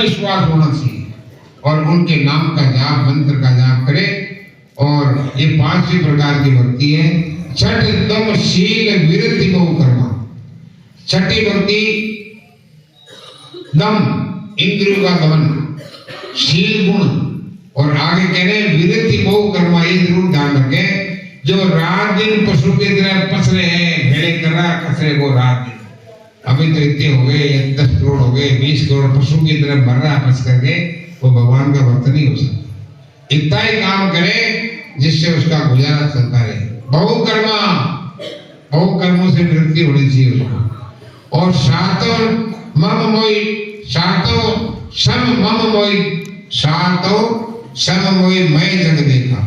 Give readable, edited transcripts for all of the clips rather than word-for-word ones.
विश्वास होना चाहिए और उनके नाम का जाप, मंत्र का जाप करे। और ये 5वीं प्रकार की भक्ति है। छठ दम शील विरति बहु कर्मा। छठी भक्ति दम इंद्रियों का दमन, शील गुण, और आगे कह रहे हैं विरति बहु कर्मा। ये जरूर ध्यान रखें, जो रात दिन पशु की तरह पस रहे हैं, भेड़े कर रहा कस रहे वो रात दिन, अभी तो इतने हो गए 10 करोड़ हो गए, 20 करोड़ पशु की तरह मर रहा पस करके, वो भगवान का भक्त नहीं हो सकता। इतना ही काम करे जिससे उसका गुजारा चलता रहे। बहुकर्मा, बहुकर्मों से वृत्ति होनी चाहिए उसको। और सातो मम मोई, सातो सम मम मोई, सातो सम मोई मैं जग देखा।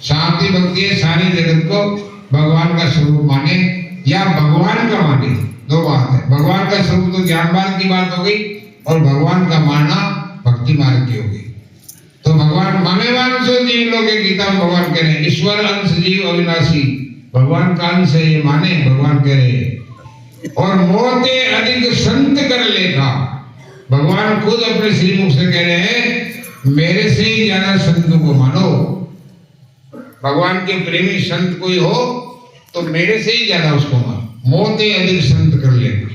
साथी भक्ति है सारी जगत को भगवान का स्वरूप माने या भगवान का माने, दो बात है। भगवान का स्वरूप तो ज्ञान मार्ग की बात हो गई, और भगवान का मानना भक्ति मार्ग की हो गई। तो भगवान माने वांसो जीव लोगे, गीता में भगवान कह रहे हैं ईश्वर अंश जीव अविनाशी, भगवान का अंश है ये माने, भगवान कह रहे हैं। और मोते अधिक संत कर लेखा, भगवान खुद अपने श्रीमुख से कह रहे हैं मेरे से ही ज्यादा संतों को मानो। भगवान के प्रेमी संत कोई हो तो मेरे से ही ज्यादा उसको मानो। मोते अधिक संत कर लेखा।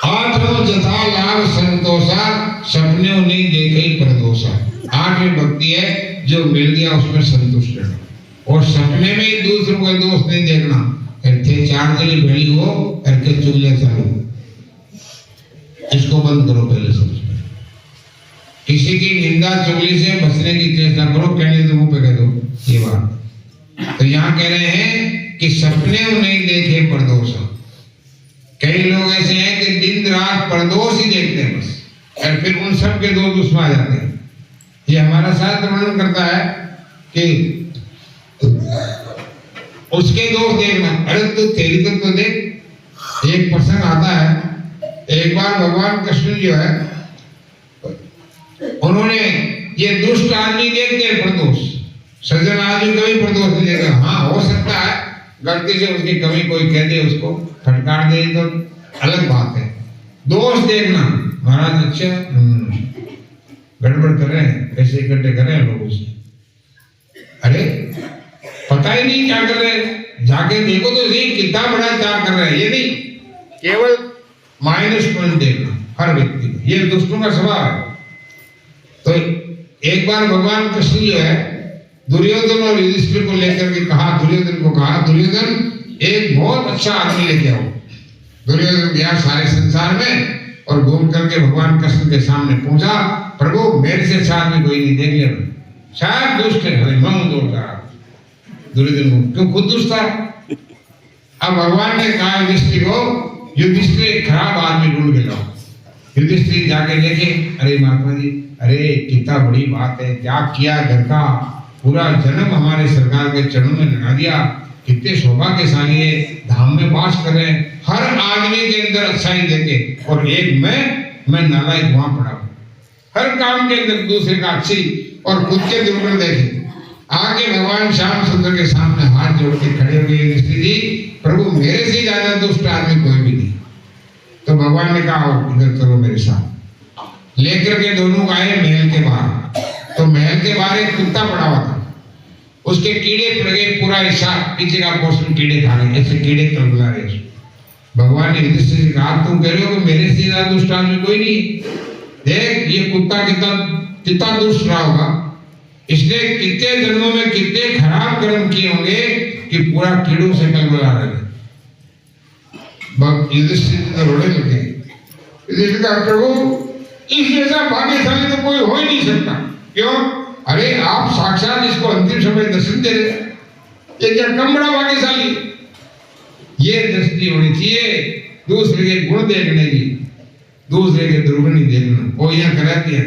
आठों जथा लाभ संतोषा, सपने नहीं देखे परदोषा। 8वीं भक्ति है जो मिल गया उसमें संतुष्ट रहना, और सपने में ही दूसरों का दोष नहीं देखना। ऐसे 4 जने भेड़ी हो करके चुगलियां चालू, इसको बंद करो पहले समझ। किसी की निंदा चुगली से बचने की चेष्टा करो, कहने तो मुंह पे कह दो ये बात। तो यहाँ कह रहे हैं कि सपने नहीं देखे परदोषा। कई लोग ऐसे हैं कि दिन रात परदोष ही देखते हैं बस, और फिर उन सब के दोष उसमें आ जाते हैं। ये हमारा शास्त्र वर्णन करता है कि उसके दोष देखना। अरे तू तेरी तो देख। एक प्रसंग आता है, एक बार भगवान कृष्ण जो है उन्होंने, ये दुष्ट आदमी देखते हैं प्रदोष, सज्जन आदमी कभी प्रदोष नहीं देगा। हाँ हो सकता है गलती से उसकी कमी कोई कह दे, उसको फटकार दे तो अलग बात है। दोष देखना, महाराज अच्छा गड़बड़ कर रहे हैं, पैसे इकट्ठे कर रहे हैं लोगों से, अरे पता ही नहीं क्या कर रहे हैं, जाके देखो तो सही कितना बड़ा चार कर रहे हैं। ये नहीं केवल माइनस पॉइंट देखना हर व्यक्ति को, ये दुष्टों का स्वभाव है। तो एक बार भगवान कृष्ण जो है दुर्योधन और युधिष्ठिर को लेकर के कहा, दुर्योधन को कहा दुर्योधन एक बहुत अच्छा आदमी लेके आओ। दुर्योधन गया सारे संसार में और घूम करके भगवान कृष्ण के सामने पहुंचा, प्रभु मेरे से अच्छा आदमी कोई नहीं, देख लिया शायद दुष्ट है, हमें मन दौड़ रहा। दुर्योधन को क्यों खुद दुष्ट था। अब भगवान ने कहा युधिष्ठिर को, युधिष्ठिर एक खराब आदमी ढूंढ के लाओ। युधिष्ठिर जाके देखे, अरे महात्मा जी, अरे कितना बड़ी बात है, क्या किया, घर का पूरा जन्म हमारे सरकार के चरणों में लगा दिया, कितने सौभाग्यशाली है, धाम में वास कर रहे हैं, हर आदमी के अंदर अच्छाई देखे, और एक मैं नालायक वहां पड़ा हूं, हर काम के अंदर दूसरे का अच्छी और खुद के दुर्गुण देखे। आगे भगवान श्याम सुंदर के सामने हाथ जोड़ के खड़े हो गए, जी प्रभु मेरे से ज्यादा दुष्ट आदमी कोई भी नहीं। तो भगवान ने कहा इधर चलो मेरे साथ। लेकर के दोनों गए महल के बाहर। तो महल के बाहर एक कुत्ता पड़ा हुआ था, उसके कीड़े पड़ गए, पूरा हिस्सा पीछे का पोर्शन कीड़े खा गए, ऐसे कीड़े तड़पड़ा रहे। भगवान ने युधिष्ठिर से कहा तुम कह रहे हो कि मेरे से ज्यादा दुष्ट आदमी कोई नहीं, देख ये कुत्ता कितना दुष्ट रहा होगा, इसने कितने जन्मों में कितने खराब कर्म किए होंगे कि पूरा कीड़ों से कलबला रहे। युधिष्ठिर रोने लगे। युधिष्ठिर कहा प्रभु इस जैसा भाग्यशाली तो कोई हो ही नहीं सकता। क्यों? अरे आप साक्षात इसको अंतिम समय दर्शन दे रहे, ये क्या कम बड़ा भाग्यशाली। ये दृष्टि होनी चाहिए दूसरे के गुण देखने की, दूसरे के दुर्गुण नहीं देखना। वो यहाँ कराती है।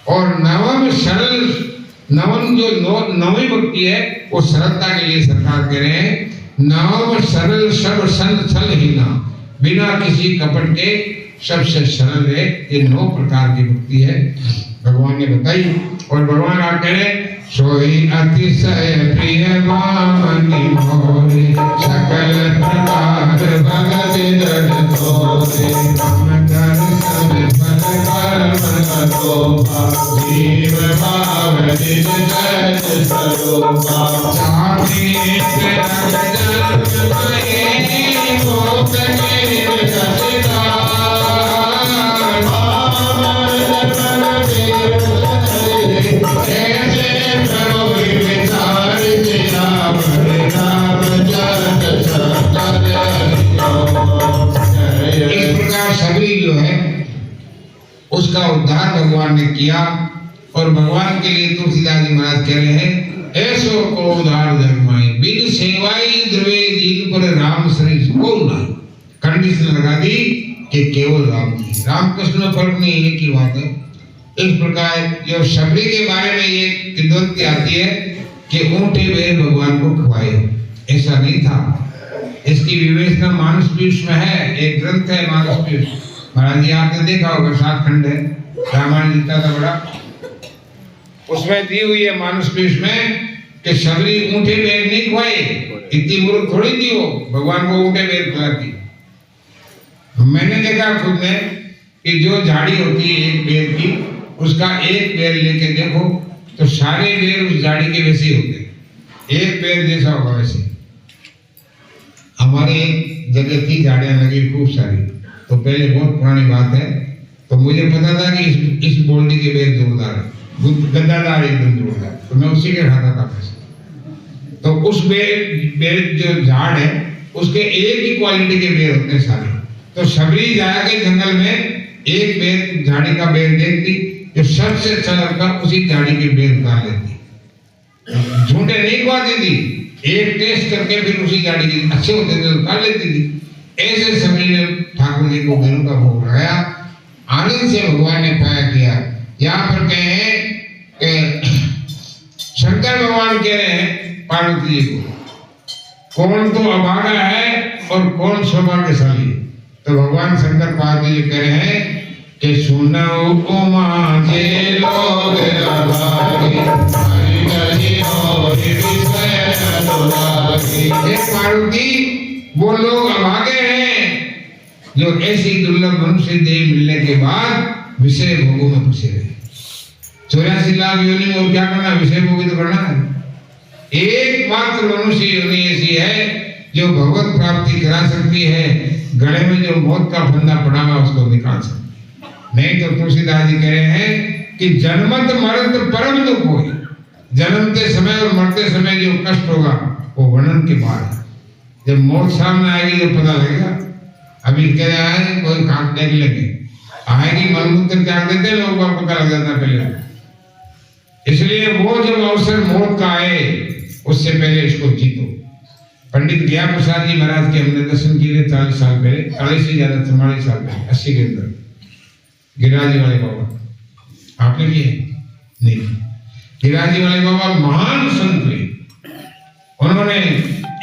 और नवम सरल, नवम जो नवी भक्ति है वो सरलता के लिए सरकार कह रहे हैं, नवम सरल सब संत छल ही ना, बिना किसी कपट के सबसे सरल है। ये 9 प्रकार की भक्ति है भगवान ने बताई। और भगवान आप कह रहे सोई अतिशय प्रिय वामनी मोरे, सकल प्रकार भगत जन तोरे। जीव भाव निज जन स्वरूपा जाति जन्म में भोग निर्गता सबरी जो है उसका उद्धार भगवान ने किया और भगवान के लिए तुलसीदास जी महाराज कह रहे हैं ऐसो को उद्धार जगमाई बिन सेवाई द्रवे जिन पर राम श्री को ना कंडीशन लगा दी कि केवल राम जी राम कृष्ण में फर्क नहीं एक ही बात है। इस प्रकार जो सबरी के बारे में ये किंवदंती आती है कि ऊंटे बैल भगवान को खवाए, ऐसा नहीं था। इसकी विवेचना मानस पीयूष में है, एक ग्रंथ है मानस पीयूष। महाराज जी आपने देखा होगा 7 खंड है, रामायण जितना था बड़ा, उसमें दी हुई है मानस पीयूष में कि सबरी ऊंटे बैल नहीं खवाए, इतनी मूर्ख थोड़ी थी वो भगवान को ऊंटे बैल खिलाती। मैंने देखा खुद ने कि जो झाड़ी होती है एक बैल की, उसका एक बैल लेके देखो तो सारे बैल उस झाड़ी के वैसे ही होते, एक बैल जैसा होगा वैसे। हमारे एक जगह थी झाड़ियां लगी खूब सारी, तो पहले बहुत पुरानी बात है, तो मुझे पता था कि इस बोल्डी के बैल जोरदार है, गद्दादार एकदम जोरदार, तो मैं उसी के खाता था वैसे। तो उस बैल जो झाड़ है उसके एक ही क्वालिटी के बैल होते हैं सारे। तो सबरी जाके जंगल में एक बैल झाड़ी का बैल देखती, जो सबसे अच्छा लगता उसी झाड़ी के बैल उतार लेती, झूठे नहीं खुआती थी, एक टेस्ट करके फिर उसी झाड़ी के अच्छे होते थे उतार लेती थी। ऐसे सबरी ने ठाकुर जी को बैलों का भोग लगाया, आनंद से भगवान ने पाया किया। यहाँ पर कहे शंकर भगवान कह रहे हैं पार्वती जी को, कौन तो अभागा है और कौन सौभाग्यशाली है। तो भगवान शंकर पार्वती जी कह रहे हैं कि सुनो उमा जे लोग पार्वती, वो लोग अभागे हैं जो ऐसी दुर्लभ मनुष्य देह मिलने के बाद विषय भोगों में फंसे रहे। 84 लाख योनि में और क्या करना, विषय भोग तो करना है। एकमात्र मनुष्य योनि ऐसी है जो भगवत प्राप्ति करा सकती है, गले में जो मौत का फंदा पड़ा हुआ उसको निकाल सकती। नहीं तो तुलसीदास जी कह रहे हैं कि जन्मत मरत परम दुख हो, जन्मते समय और मरते समय जो कष्ट होगा वो वर्णन के बाद है। जब मौत सामने आएगी तो पता लगेगा। अभी कह रहा है कोई खाक देख लेंगे, आएगी मलमूत्र त्याग देते लोगों को पता लग जाता पहले। इसलिए वो जब अवसर मौत का आए उससे पहले इसको जीतो। पंडित गया प्रसाद जी महाराज के हमने दर्शन किए 40 साल पहले, 40 से ज्यादा 44 साल पहले, 80 के अंदर, गिरिराज वाले बाबा आपने किए नहीं। गिरिराज वाले बाबा महान संत थे, उन्होंने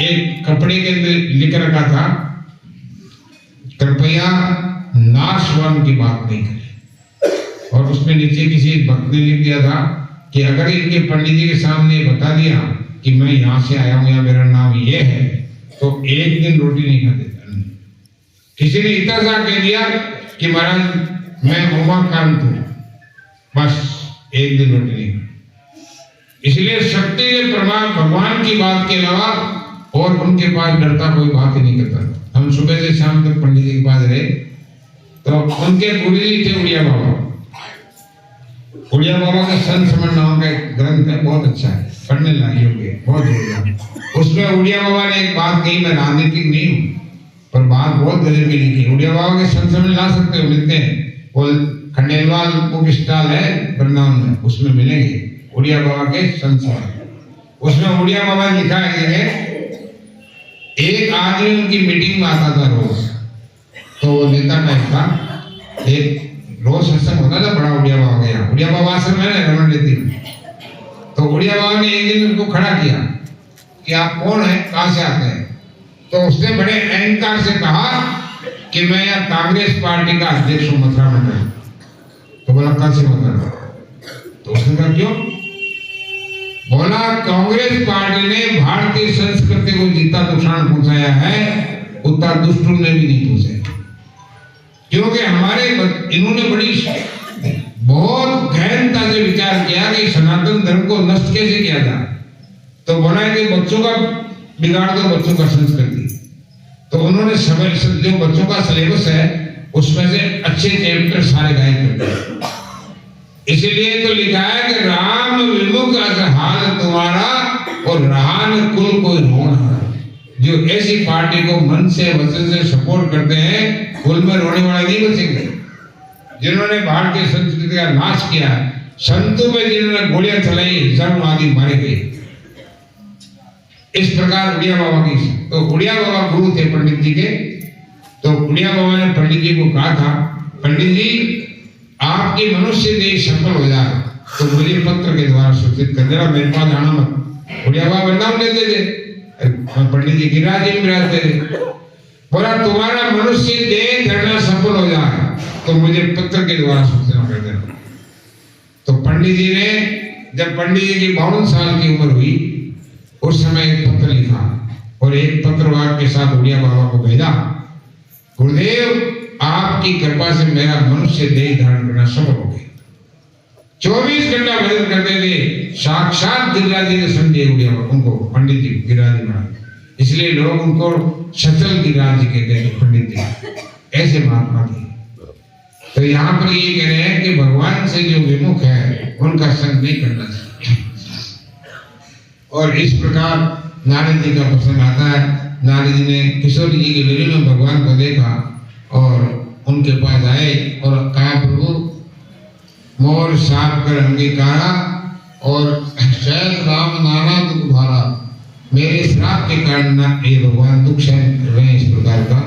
एक कपड़े के अंदर लिख रखा था कृपया नाशवान की बात नहीं करें, और उसमें नीचे किसी भक्त ने लिख दिया था कि अगर इनके पंडित जी के सामने बता दिया कि मैं यहाँ से आया हूँ या मेरा नाम ये है तो एक दिन रोटी नहीं खा देता। किसी ने इतना सा कह दिया कि महाराज मैं उमाकांत हूँ, बस एक दिन रोटी नहीं। इसलिए शक्ति के प्रमाण भगवान की बात के अलावा और उनके पास डरता कोई बात ही नहीं करता। हम सुबह से शाम तक पंडित जी के पास रहे, तो उनके गुरु जी थे उड़िया बाबा। उड़िया बाबा का संत समण नाम का एक ग्रंथ है, बहुत अच्छा है, पढ़ने लायक होंगे, बहुत बढ़िया। उसमें उड़िया बाबा ने एक बात कही, मैं राजनीतिक नहीं हूँ पर बात बहुत गजब की लिखी। उड़िया बाबा के संत समण ला सकते हो, मिलते हैं, वो खंडेलवाल बुक स्टॉल है वृंदावन में, उसमें मिलेंगे उड़िया बाबा के संत समण। उसमें उड़िया बाबा ने लिखा है एक आदमी उनकी मीटिंग में आता था रोज, तो वो नेता टाइप का, एक रोज सत्संग होता था बड़ा उड़िया बाबा गया, उड़िया बाबा आश्रम है ना रमन लेती में। तो उड़िया बाबा ने एक दिन उनको खड़ा किया कि आप कौन हैं, कहां से आते हैं। तो उसने बड़े अहंकार से कहा कि मैं यहाँ कांग्रेस पार्टी का अध्यक्ष हूँ मथुरा मंडल। तो बोला कल से मथुरा, तो उसने कहा क्यों, बोला कांग्रेस पार्टी ने भारतीय संस्कृति को जितना नुकसान पहुंचाया है उतना दुष्टों ने भी नहीं पहुंचाया, क्योंकि हमारे इन्होंने बड़ी बहुत गहनता से विचार किया कि सनातन धर्म को नष्ट कैसे किया जाए। तो बोला कि बच्चों का बिगाड़ दो, बच्चों का संस्कृति। तो उन्होंने समय जो बच्चों का सिलेबस है उसमें से अच्छे चैप्टर सारे गायब कर दिए। इसलिए तो लिखा है कि राम विमुख हाल तुम्हारा और रहान कुल कोई रोना। जो ऐसी पार्टी को मन से वचन से सपोर्ट करते हैं कुल में रोने वाले नहीं बचेंगे। जिन्होंने भारतीय संस्कृति का नाश किया, संतों पे जिन्होंने गोलियां चलाई, जन्म आदि मारे गए। इस प्रकार उड़िया बाबा की, तो उड़िया बाबा गुरु थे पंडित जी के। तो उड़िया बाबा ने पंडित जी को कहा था, पंडित जी आपकी मनुष्य देह सफल हो जाए तो मुझे पत्र के द्वारा सूचित कर देना, मेरे पास आना मत। उड़िया बाबा वरदान लेते थे, पंडित जी गिरिराज जी में रहते थे। बोला तुम्हारा मनुष्य देह धरना सफल हो जाए तो मुझे पत्र के द्वारा सूचना कर देना। तो पंडित जी ने, जब पंडित जी की 52 साल की उम्र हुई उस समय एक पत्र लिखा और एक पत्र वाहक के साथ उड़िया बाबा को भेजा। गुरुदेव आपकी कृपा से मेरा मनुष्य देह धारण करना सफल हो गया। 24 घंटा भजन करते थे, साक्षात गिरिराज जी ने समझे उड़िया उनको, पंडित जी गिरिराज जी महाराज। इसलिए लोग उनको सचल गिरिराज जी कहते हैं, पंडित जी ऐसे महात्मा थे। तो यहाँ पर ये कह रहे हैं कि भगवान से जो विमुख है उनका संग नहीं करना चाहिए। और इस प्रकार नारद जी का प्रसंग आता है। नारद जी ने किशोर जी की लीला में भगवान को देखा और उनके पास आए और कहा, प्रभु मोर साप कर अंगीकारा और शैल राम नाना दुख भारा। मेरे श्राप के कारण ये भगवान दुख सहन कर रहे हैं इस प्रकार का।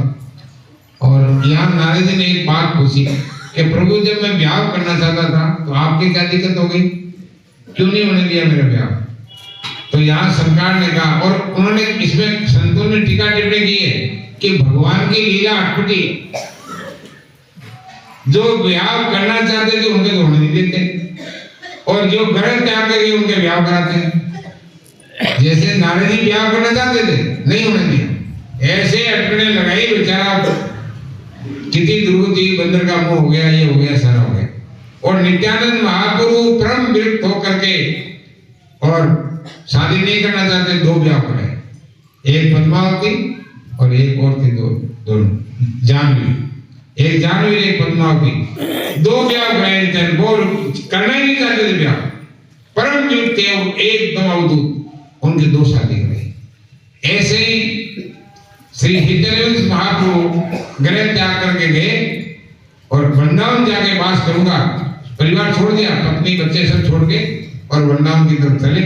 और यहाँ नारद जी ने एक बात पूछी कि प्रभु जब मैं ब्याह करना चाहता था तो आपकी क्या दिक्कत हो गई, क्यों नहीं होने दिया मेरा ब्याह। तो यहाँ सरकार ने कहा, और उन्होंने इसमें संतों ने टीका टिप्पणी की है कि भगवान की लीला अटपटी है। जो ब्याह करना चाहते थे उनके तो होने नहीं देते, और जो ग्रह त्याग करके उनके ब्याह कराते हैं। जैसे नारद जी ब्याह करना चाहते थे, नहीं होने दिया, ऐसे अटकने लगाई बेचारा। कितनी दुर्गति, बंदर का मुंह हो गया, ये हो गया, सारा हो गया। और नित्यानंद महाप्रभु परम विरक्त होकर के और शादी नहीं करना चाहते, 2 ब्याह करे, एक पद्मावती और एक और थी, दोनों जानवी, एक जानवी एक पद्मावती, 2 ब्याह करे। वो करना ही नहीं चाहते थे ब्याह, परम युक्त थे, एकदम अवधूत, उनकी 2 शादी करे। ऐसे ही श्री हितवंश महाप्रभु ग्रह त्याग करके गए और वृंदावन जाके वास करूंगा, परिवार छोड़ दिया, पत्नी बच्चे सब छोड़ के और वृंदावन की तरफ चले।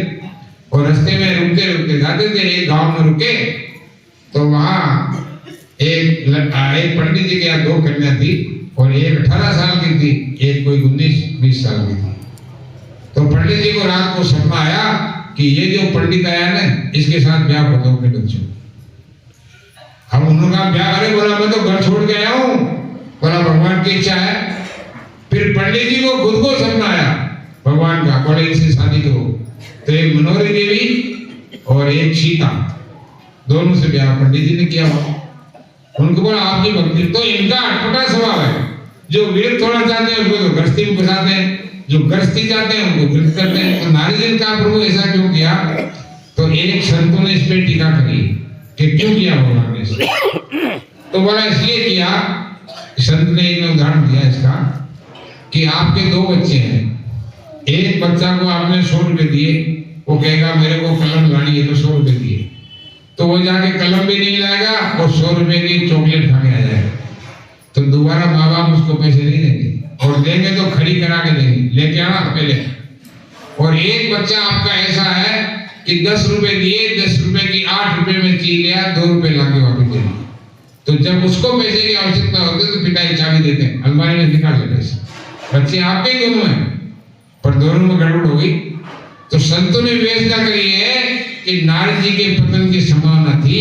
और रास्ते में रुकते रुकते जाते थे, एक गांव में रुके तो वहां एक पंडित जी के यहाँ 2 कन्या थी और एक 18 साल की थी, एक कोई 19-20 साल की थी। तो पंडित जी को रात को सपना आया कि ये जो पंडित आया ना, इसके साथ ब्याह कर दो अपने बच्चों। अब उन्होंने कहा ब्याह, अरे बोला मैं तो घर छोड़ के आया हूँ, बोला भगवान की इच्छा है। फिर पंडित जी को खुद को सपना आया भगवान का, बोले इनसे शादी करो। तो एक मनोहरी देवी और एक सीता, दोनों से ब्याह पंडित जी ने किया। उनको बोला आपकी भक्ति, तो इनका अटपटा स्वभाव है, जो विरक्त होना चाहते हैं उनको तो गृहस्थी में फंसाते हैं, जो गृहस्थी चाहते हैं उनको विरक्त करते हैं। तो नारद जी का प्रभु ऐसा क्यों किया। तो एक संतों ने इस पे टीका करी कि क्यों किया भगवान ने इसको। तो बोला इसलिए किया, संत ने एक उदाहरण दिया इसका कि आपके 2 बच्चे हैं, एक बच्चा को आपने 100 रुपए दिए, वो कहेगा मेरे को कलम लानी है तो 100 रुपए दिए, तो वो जाके कलम भी नहीं लाएगा और 100 रुपए की चॉकलेट खा के आ जाएगा। तो दोबारा माँ बाप उसको पैसे नहीं देंगे, और देंगे तो खड़ी करा के देंगे, लेके आना पहले। और एक बच्चा आपका ऐसा है कि 10 रुपए दिए, 10 रुपए की 8 रुपए में चीज लिया, 2 रुपए लाके वापस दे दिए। तो जब उसको पैसे की आवश्यकता होती है तो पिताजी चाबी देते हैं, अलमारी में निकाल लेते हैं। बच्चे आपके ही दोनों हैं, पर दोनों में गड़बड़ हो गई। तो संतों ने व्यवस्था करी है कि नारद जी के पतन की संभावना थी,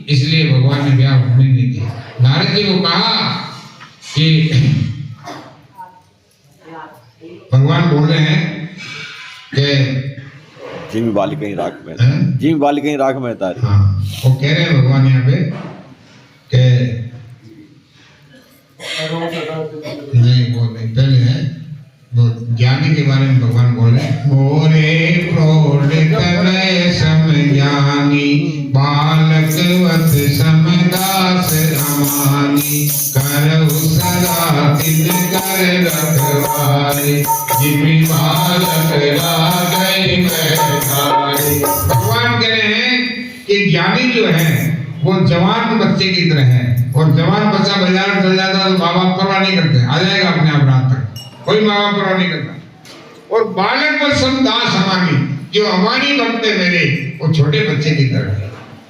इसलिए भगवान ने ब्याह होने नहीं दिया। नारद जी को कहा कि भगवान बोल रहे हैं कि जिम वाली कहीं राख में, जिम वाली कहीं राख में तारी। हाँ, वो कह रहे हैं भगवान यहाँ पे कि नहीं, वो नहीं, पहले है वो ज्ञानी के बारे में भगवान बोले, मोरे प्रौढ़ तनय समज्ञानी, बालकवत समदास अमानी, करहु सदा तिन कर रखवारे, जिमि बालक लागै मैठारे। भगवान कह रहे हैं कि ज्ञानी जो है वो जवान बच्चे की तरह है, और जवान बच्चा बाजार में चल जाता है तो माँ बाप परवाह नहीं करते, आ जाएगा अपने आप रात तक, कोई माँ बाप परवाह नहीं करता। और बालक व समदास अमानी, जो अमानी भक्त है मेरे, वो छोटे बच्चे की तरह है।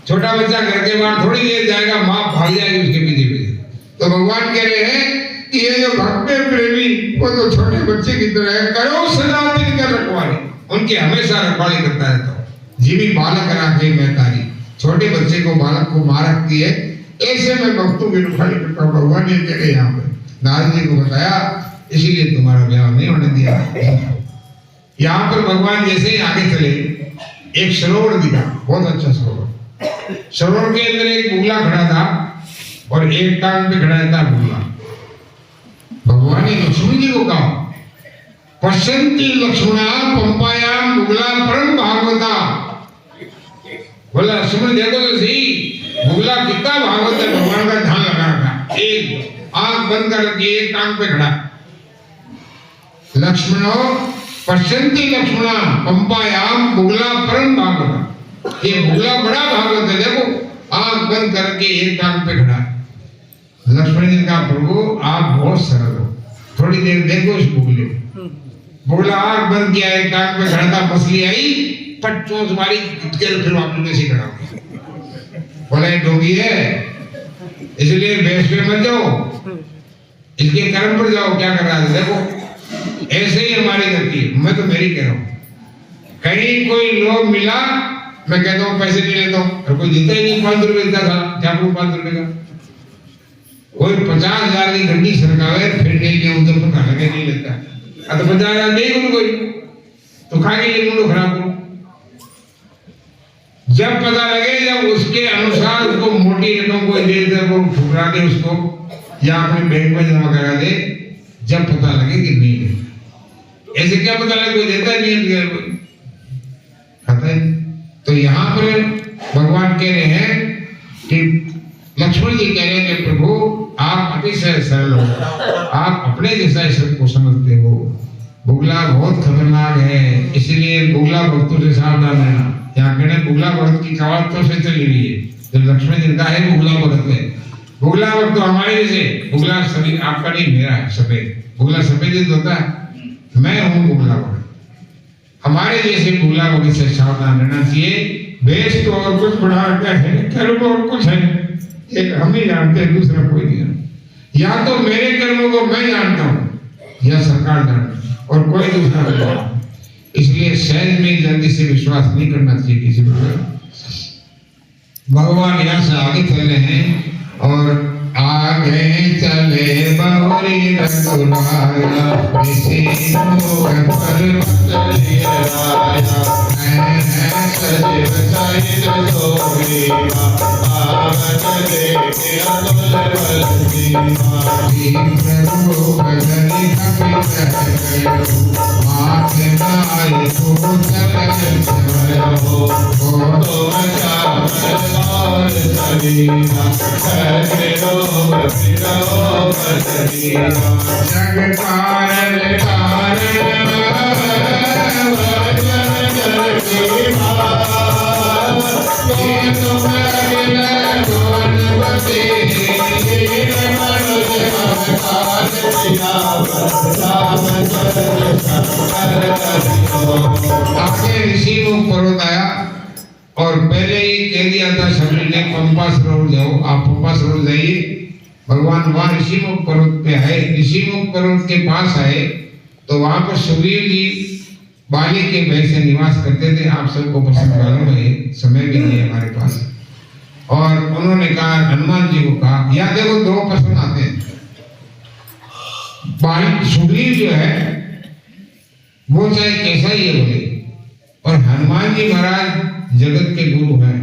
छोटा बच्चा घर के बाहर थोड़ी देर जाएगा, माँ भाग जाएगी उसके पीछे पीछे। तो भगवान कह रहे हैं कि ये जो भक्त प्रेमी वो तो छोटे बच्चे की तरह है, करो सदा दिन कर रखवाली, उनकी हमेशा रखवाली करता है। तो जीवी बालक राखे मैं तारी, छोटे बच्चे को बालक को मां रखती है, ऐसे मैं भक्तों की रखवाली करता हूँ। भगवान ने कह यहाँ पे नारद जी को बताया, इसीलिए तुम्हारा ब्याह नहीं होने दिया। यहाँ पर भगवान जैसे ही आगे चले, एक सरोवर दिखा, बहुत अच्छा सरोवर। सरोवर के अंदर एक बुगला खड़ा था और एक टांग पे खड़ा था बुगला। भगवान ने लक्ष्मण जी को कहा, पश्यन्ति लक्ष्मणा पंपायाम बुगला परम भागवता। बोला लक्ष्मण देखो तो सही, बुगला कितना भागवत है, भगवान का ध्यान लगा रखा, एक आंख बंद कर रखी, एक टांग पे खड़ा। लक्ष्मणो पश्यन्ति लक्ष्मणा पंपायाम बुगला परम भागवता, ये बुगला बड़ा भागवत है, देखो आंख बंद करके एक टांग पे खड़ा है। लक्ष्मण जी ने कहा, प्रभु आप बहुत सरल हो, थोड़ी देर देखो इस बुगले को। बुगला आंख बंद किया, एक टांग पे खड़ा था, मछली आई, पट चोंच मारी, फिर वापस से खड़ा हो। बोला ये डोंगी है, इसलिए बेस पे मत जाओ, इसके कर्म पर जाओ, क्या कर रहा है देखो। ऐसे ही हमारी गति, मैं तो मेरी कह रहा हूँ, कहीं कोई लोग मिला, मैं कहता हूँ पैसे नहीं लेता हूँ, और कोई देता ही नहीं, 5 रुपए देता था, क्या करूँ 5 रुपए का। कोई 50,000 की घंटी सरकावे, फिर नहीं ले, उधर पता लगे नहीं लेता, अब तो 50,000 नहीं उनको, तो खा के लिए मुंडो खराब करो। जब पता लगे, जब उसके अनुसार उसको मोटी रकम कोई दे दे, वो ठुकरा दे उसको, या अपने बैंक में जमा करा दे, जब पता लगे कि नहीं है। ऐसे क्या पता लगे, कोई देता नहीं है, खाता है। तो यहाँ पर भगवान कह रहे हैं कि लक्ष्मण जी कह रहे हैं कि प्रभु आप अतिशय सरल हो, आप अपने जैसा सबको समझते हो। बुगला बहुत खतरनाक है, इसलिए बुगला भक्तों से सावधान रहना। यहाँ कहने बुगला भक्त की कवायतों से चली हुई है, तो लक्ष्मण जी का है बुगला भक्त है। बुगला भक्त तो हमारे जैसे, बुगला सभी आपका नहीं, मेरा है सफेद। बुगला सफेद होता है, मैं हूँ बुगला भक्त। हमारे जैसे बुगला भक्त से सावधान रहना चाहिए। वेश तो और कुछ बढ़ाता है, कर्म और कुछ है, एक हम ही जानते हैं, दूसरा कोई नहीं जानता। या तो मेरे कर्मों को मैं जानता हूँ, या सरकार जानती है, और कोई दूसरा नहीं जानता। इसलिए सहज में जल्दी से विश्वास नहीं करना चाहिए किसी पर। भगवान यहाँ से आगे चल रहे हैं, और आगे चले बहुरी रघुराया, इसी लोक पर बतलियाया, सजीव सहित सोमीवा, पावन देखे अतुल बल सीमा। प्रभु बदली कपित गयो, माथे नाई भूतल छवयो, तो चावल और सलीला, जग कारण कारण आगे ऋषि मुख पर्वत आया, और पहले ही कह दिया था शबरी ने पंपा सरोवर जाओ, आप पंपा सरोवर जाइए। भगवान वहां ऋषिमुख पर्वत पे आए, ऋषिमुख पर्वत के पास आए, तो वहां पर सुग्रीव जी बाली के भय से निवास करते थे। आप सबको पसंद मालूम है, समय भी नहीं है हमारे पास। और उन्होंने कहा, हनुमान जी को कहा, या देखो 2 प्रश्न आते हैं। बाली सुग्रीव जो है वो चाहे कैसा ही है बोले, और हनुमान जी महाराज जगत के गुरु हैं,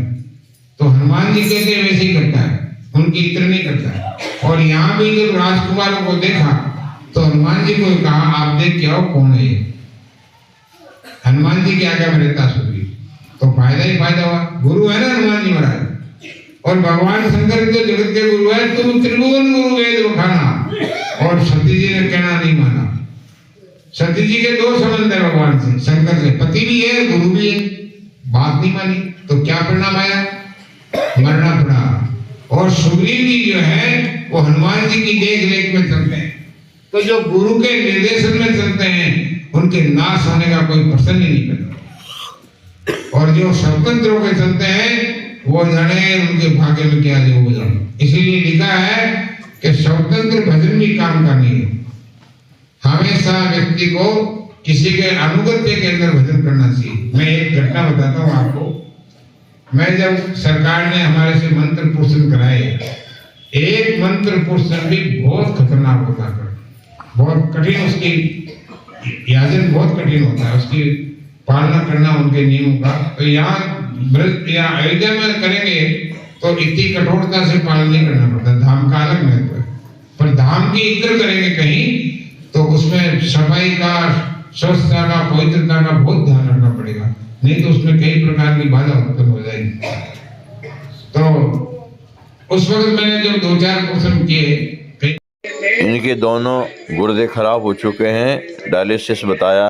तो हनुमान जी कहते वैसे ही करता है, उनकी इतर नहीं करता है। और यहाँ भी जब राजकुमारों को देखा तो हनुमान जी को कहा आप देख के आओ कौन है ये। हनुमान जी के आगे में रहता सुग्रीव, तो फायदा ही फायदा हुआ, गुरु है ना हनुमान जी महाराज। और भगवान शंकर तो जगत के गुरु है, तुम त्रिभुवन गुरु वेद बखाना। और सती जी ने कहना नहीं माना। सती जी के दो संबंध है भगवान से, शंकर से, पति भी है गुरु भी है, बात नहीं मानी तो क्या परिणाम आया, मरना पड़ा। और सुग्रीव जी जो है वो हनुमान जी की देख रेख में चलते हैं, तो जो गुरु के निर्देशन में चलते हैं उनके नाश होने का कोई प्रश्न ही नहीं पैदा। और जो स्वतंत्र होकर चलते हैं वो जाने उनके भाग्य में क्या जो हो जाने। इसीलिए लिखा है कि स्वतंत्र भजन भी काम का नहीं है। हमेशा व्यक्ति को किसी के अनुगत्य के अंदर भजन करना चाहिए। मैं एक घटना बताता हूँ आपको। मैं जब सरकार ने हमारे से मंत्र पोषण कराए, एक मंत्र पोषण भी बहुत खतरनाक होता है, बहुत कठिन, उसकी याजन बहुत कठिन होता है, उसकी पालना करना उनके नियमों का। तो यहाँ या अयोध्या में करेंगे तो इतनी कठोरता से पालन नहीं करना पड़ता, धाम का अलग महत्व है। पर धाम की इतर करेंगे कहीं तो उसमें सफाई का, स्वच्छता का, पवित्रता का बहुत ध्यान रखना पड़ेगा, नहीं तो उसमें कई प्रकार की बाधा उत्पन्न हो जाएगी। तो उस वक्त मैंने जब 2-4 पोषण किए, इनके दोनों गुर्दे खराब हो चुके हैं, डायलिसिस बताया।